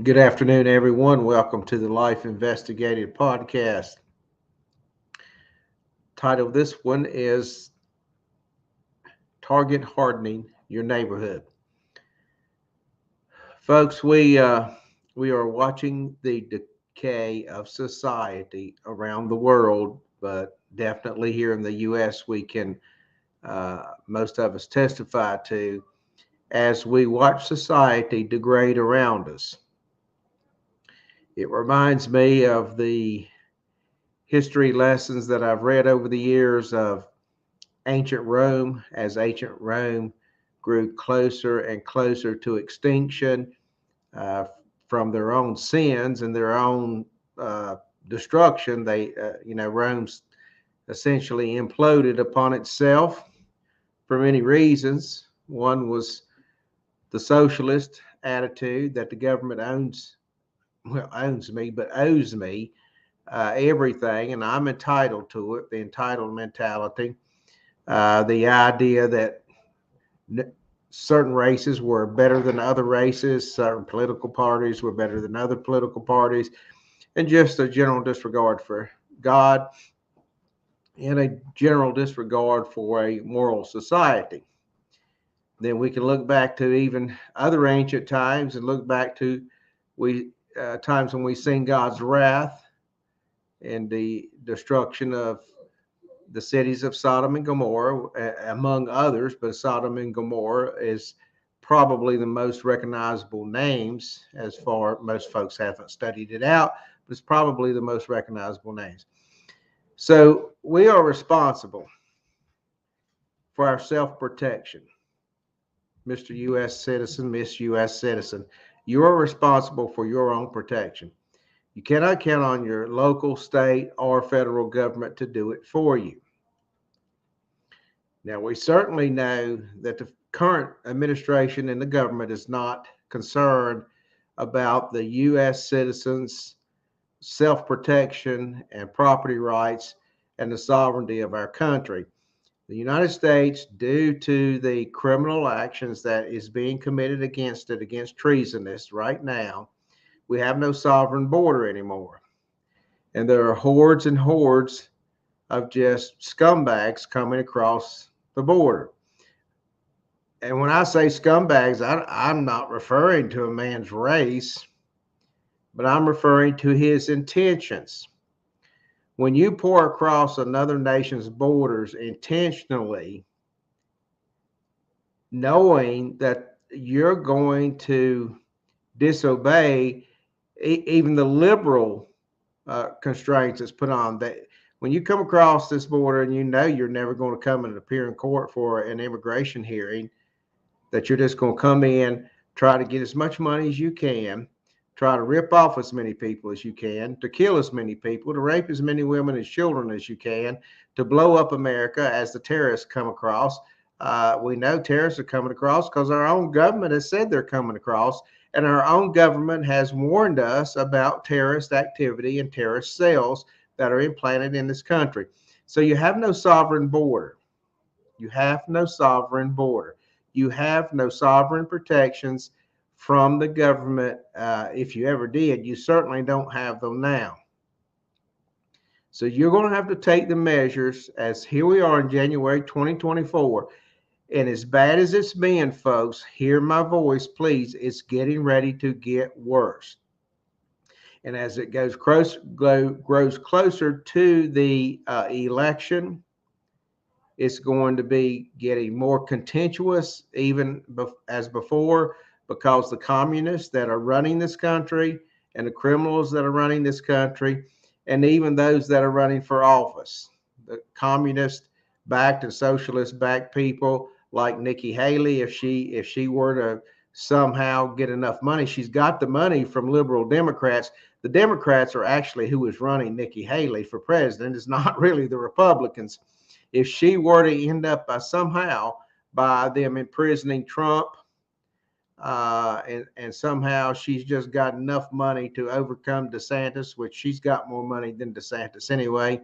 Good afternoon, everyone. Welcome to the Life Investigated podcast. Title of this one is Target Hardening Your Neighborhood. Folks, we are watching the decay of society around the world, but definitely here in the U.S. we can most of us testify to as we watch society degrade around us. It reminds me of the history lessons that I've read over the years of ancient Rome, as ancient Rome grew closer and closer to extinction uh, from their own sins and their own uh, destruction. Rome's essentially imploded upon itself for many reasons. One was the socialist attitude that the government owns me, but owes me everything, and I'm entitled to it. The entitled mentality, the idea that certain races were better than other races, certain political parties were better than other political parties, and just a general disregard for God and a general disregard for a moral society. Then we can look back to even other ancient times and look back to we times when we've seen God's wrath and the destruction of the cities of Sodom and Gomorrah, among others, but Sodom and Gomorrah is probably the most recognizable names as far most folks haven't studied it out, but it's probably the most recognizable names. So we are responsible for our self-protection. Mr. U.S. citizen, Miss U.S. citizen, you are responsible for your own protection. You cannot count on your local, state, or federal government to do it for you. Now, we certainly know that the current administration and the government is not concerned about the U.S. citizens' self protection and property rights and the sovereignty of our country. The United States, due to the criminal actions that is being committed against it, against treasonous right now, we have no sovereign border anymore. And there are hordes and hordes of just scumbags coming across the border. And when I say scumbags, I'm not referring to a man's race, but I'm referring to his intentions. When you pour across another nation's borders intentionally, knowing that you're going to disobey even the liberal constraints that's put on, that when you come across this border and you know you're never going to come and appear in court for an immigration hearing, that you're just going to come in, try to get as much money as you can, try to rip off as many people as you can, to kill as many people, to rape as many women and children as you can, to blow up America as the terrorists come across. We know terrorists are coming across because our own government has said they're coming across, and our own government has warned us about terrorist activity and terrorist cells that are implanted in this country. So you have no sovereign border. You have no sovereign border. You have no sovereign protections from the government. If you ever did, you certainly don't have them now. So you're going to have to take the measures as here we are in January 2024. And as bad as it's been, folks, hear my voice, please. It's getting ready to get worse. And as it grows closer to the election, it's going to be getting more contentious, even as before, because the communists that are running this country and the criminals that are running this country, and even those that are running for office, the communist backed and socialist backed people like Nikki Haley, if she were to somehow get enough money, she's got the money from liberal Democrats. The Democrats are actually who is running Nikki Haley for president. It's not really the Republicans. If she were to end up somehow by them imprisoning Trump, and somehow she's just got enough money to overcome DeSantis, which she's got more money than DeSantis anyway,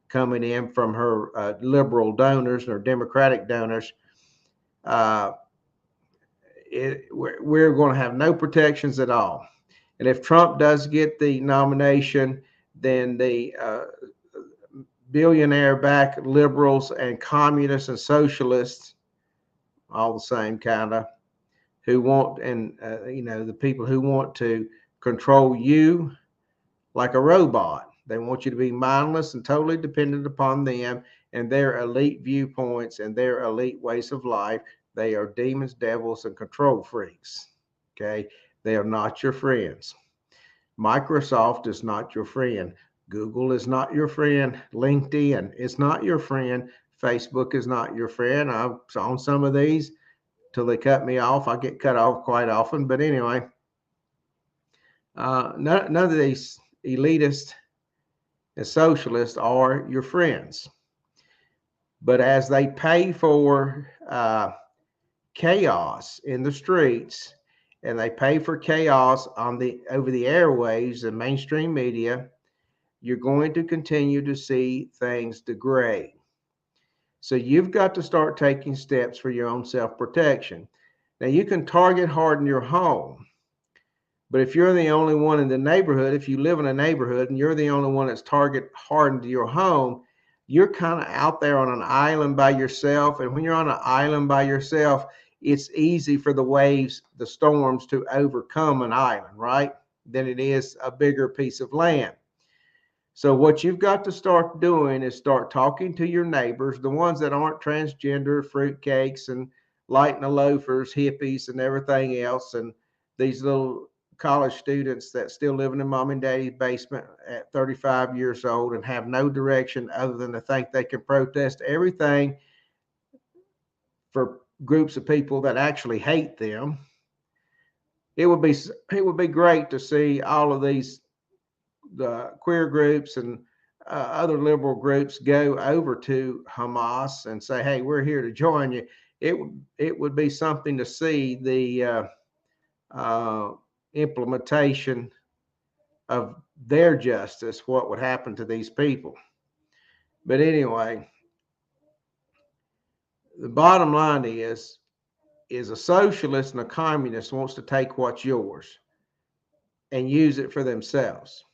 coming in from her liberal donors or Democratic donors. We're going to have no protections at all. And if Trump does get the nomination, then the billionaire-backed liberals and communists and socialists, all the same kind of, who want, and the people who want to control you like a robot. They want you to be mindless and totally dependent upon them and their elite viewpoints and their elite ways of life. They are demons, devils, and control freaks. Okay. They are not your friends. Microsoft is not your friend. Google is not your friend. LinkedIn is not your friend. Facebook is not your friend. I've on some of these till they cut me off. I get cut off quite often. But anyway, none of these elitists and socialists are your friends. But as they pay for chaos in the streets, and they pay for chaos on the over the airwaves and mainstream media, you're going to continue to see things degrade. So you've got to start taking steps for your own self-protection. Now you can target harden your home, but if you're the only one in the neighborhood, if you live in a neighborhood and you're the only one that's target hardened to your home, you're kind of out there on an island by yourself. And when you're on an island by yourself, it's easy for the waves, the storms, to overcome an island, right? Than it is a bigger piece of land. So what you've got to start doing is start talking to your neighbors, the ones that aren't transgender, fruitcakes, and lighting the loafers, hippies, and everything else, and these little college students that still living in mom and daddy's basement at 35 years old and have no direction other than to think they can protest everything for groups of people that actually hate them. It would be great to see all of these the queer groups and other liberal groups go over to Hamas and say, "Hey, we're here to join you." It would be something to see the implementation of their justice, what would happen to these people. But anyway, the bottom line is a socialist and a communist wants to take what's yours and use it for themselves.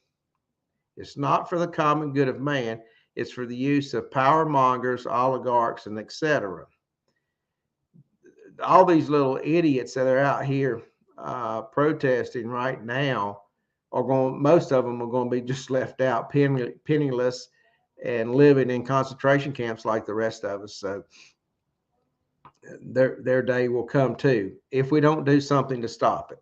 It's not for the common good of man. It's for the use of power mongers, oligarchs, and etc. All these little idiots that are out here protesting right now are going. Most of them are going to be just left out, penniless, and living in concentration camps like the rest of us. So their day will come too if we don't do something to stop it.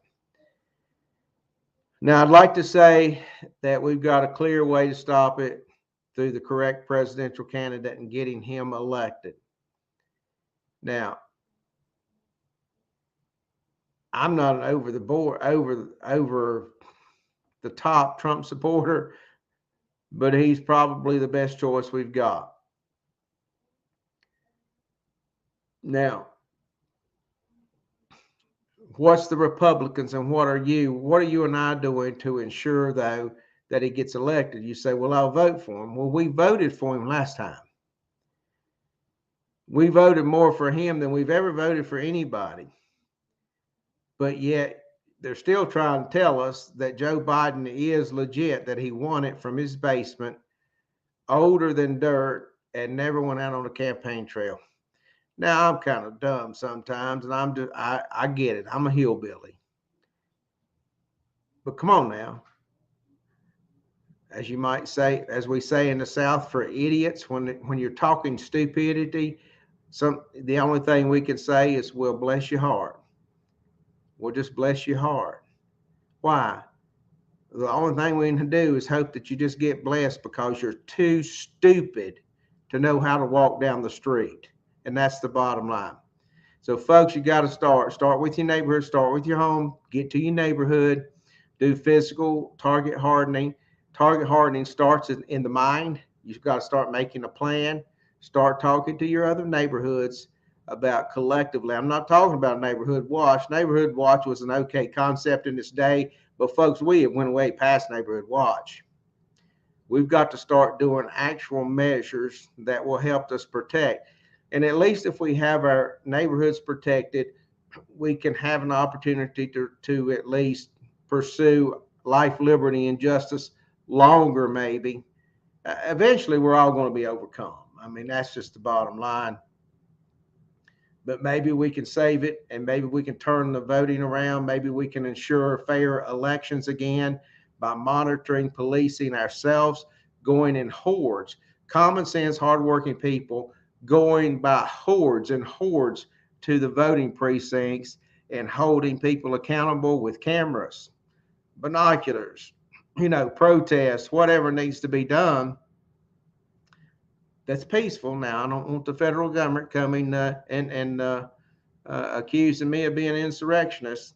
Now, I'd like to say that we've got a clear way to stop it through the correct presidential candidate and getting him elected. Now, I'm not an over the top Trump supporter, but he's probably the best choice we've got. Now, what's the Republicans and what are you and I doing to ensure, though, that he gets elected? You say, well, I'll vote for him. Well, we voted for him last time. We voted more for him than we've ever voted for anybody. But yet they're still trying to tell us that Joe Biden is legit, that he won it from his basement, older than dirt, and never went out on a campaign trail. Now, I'm kind of dumb sometimes, and I get it. I'm a hillbilly. But come on now. As you might say, as we say in the South, for idiots, when you're talking stupidity, the only thing we can say is, well, bless your heart. We'll just bless your heart. Why? The only thing we can do is hope that you just get blessed because you're too stupid to know how to walk down the street. And that's the bottom line. So, folks, you got to start with your neighborhood, start with your home, get to your neighborhood, do physical target hardening. Target hardening starts in the mind. You've got to start making a plan, start talking to your other neighborhoods about collectively. I'm not talking about neighborhood watch. Neighborhood watch was an okay concept in its day, but folks, we have went way past neighborhood watch. We've got to start doing actual measures that will help us protect. And at least if we have our neighborhoods protected, we can have an opportunity to at least pursue life, liberty, and justice longer, maybe. Eventually, we're all going to be overcome. I mean, that's just the bottom line. But maybe we can save it, and maybe we can turn the voting around. Maybe we can ensure fair elections again by monitoring, policing ourselves, going in hordes. Common sense, hardworking people going by hordes and hordes to the voting precincts and holding people accountable with cameras, binoculars, protests, whatever needs to be done that's peaceful. Now, I don't want the federal government coming and accusing me of being an insurrectionist,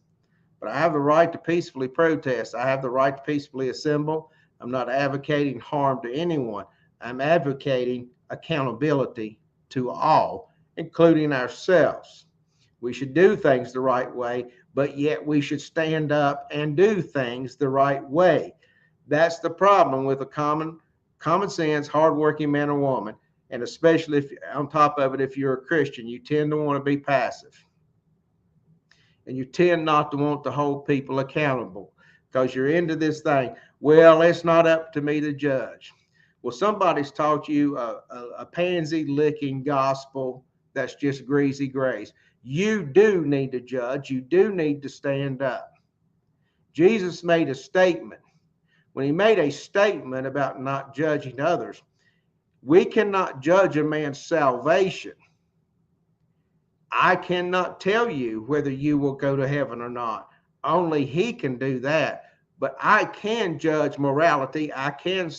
but I have the right to peacefully protest. I have the right to peacefully assemble. I'm not advocating harm to anyone. I'm advocating accountability to all, including ourselves. We should do things the right way, but yet we should stand up and do things the right way. That's the problem with a common sense, hardworking man or woman. And especially if, on top of it, if you're a Christian, you tend to want to be passive. And you tend not to want to hold people accountable because you're into this thing. Well, it's not up to me to judge. Well, somebody's taught you a pansy licking gospel that's just greasy grace. You do need to judge. You do need to stand up. Jesus made a statement. When he made a statement about not judging others, we cannot judge a man's salvation. I cannot tell you whether you will go to heaven or not. Only he can do that. But I can judge morality. I can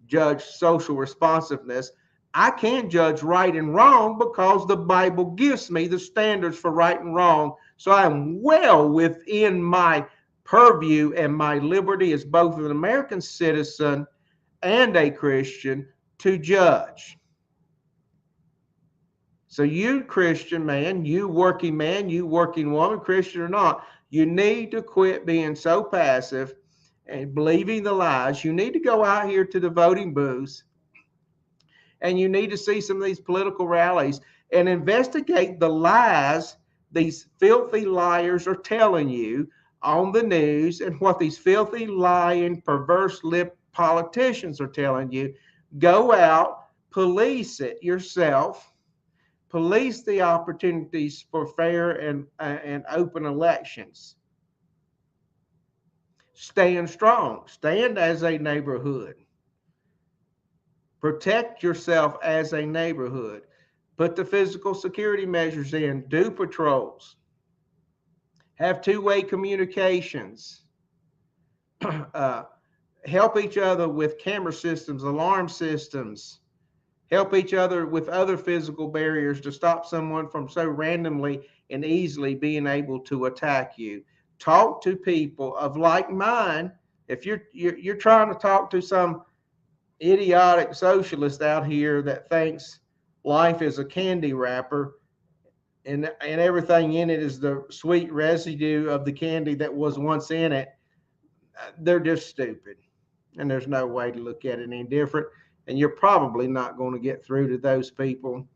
judge social responsiveness. I can judge right and wrong because the Bible gives me the standards for right and wrong. So I'm well within my purview and my liberty as both an American citizen and a Christian to judge. So you Christian man, you working woman, Christian or not, you need to quit being so passive and believing the lies. You need to go out here to the voting booths and you need to see some of these political rallies and investigate the lies these filthy liars are telling you on the news and what these filthy, lying, perverse-lipped politicians are telling you. Go out, police it yourself. Police the opportunities for fair and open elections. Stand strong. Stand as a neighborhood. Protect yourself as a neighborhood. Put the physical security measures in. Do patrols. Have two-way communications. Help each other with camera systems, alarm systems. Help each other with other physical barriers to stop someone from so randomly and easily being able to attack you. Talk to people of like mind. If you're trying to talk to some idiotic socialist out here that thinks life is a candy wrapper and everything in it is the sweet residue of the candy that was once in it, they're just stupid. And there's no way to look at it any different. And you're probably not going to get through to those people.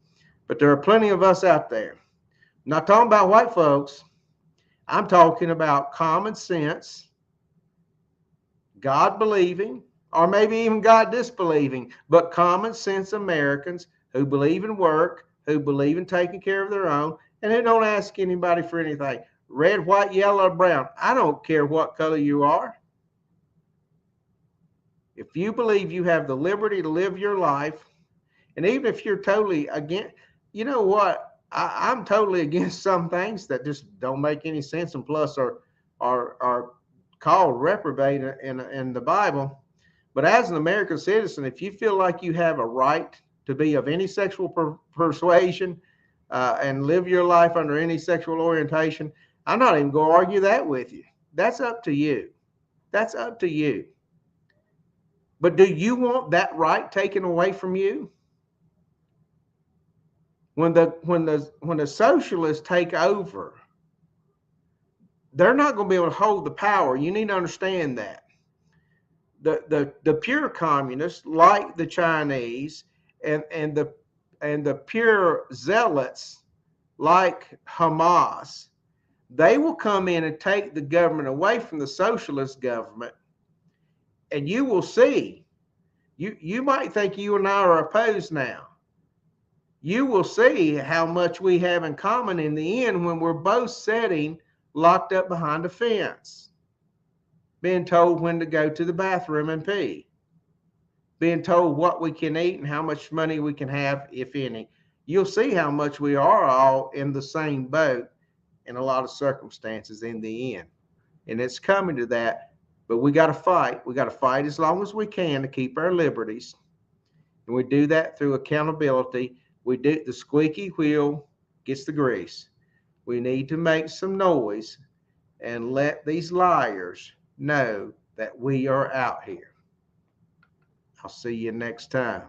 But there are plenty of us out there. I'm not talking about white folks. I'm talking about common sense, God believing, or maybe even God disbelieving, but common sense Americans who believe in work, who believe in taking care of their own, and who don't ask anybody for anything. Red, white, yellow, brown. I don't care what color you are. If you believe you have the liberty to live your life, and even if you're totally against, you know what? I'm totally against some things that just don't make any sense, and plus are called reprobate in the Bible. But as an American citizen, if you feel like you have a right to be of any sexual persuasion and live your life under any sexual orientation, I'm not even going to argue that with you. That's up to you. That's up to you. But do you want that right taken away from you? When the socialists take over, they're not going to be able to hold the power. You need to understand that. The pure communists, like the Chinese, and the pure zealots, like Hamas, They will come in and take the government away from the socialist government, and you will see. You might think you and I are opposed now. You will see how much we have in common in the end when we're both sitting locked up behind a fence, being told when to go to the bathroom and pee, being told what we can eat and how much money we can have, if any. You'll see how much we are all in the same boat in a lot of circumstances in the end. And it's coming to that, but we got to fight. We got to fight as long as we can to keep our liberties. And we do that through accountability. We do the squeaky wheel gets the grease. We need to make some noise and let these liars know that we are out here. I'll see you next time.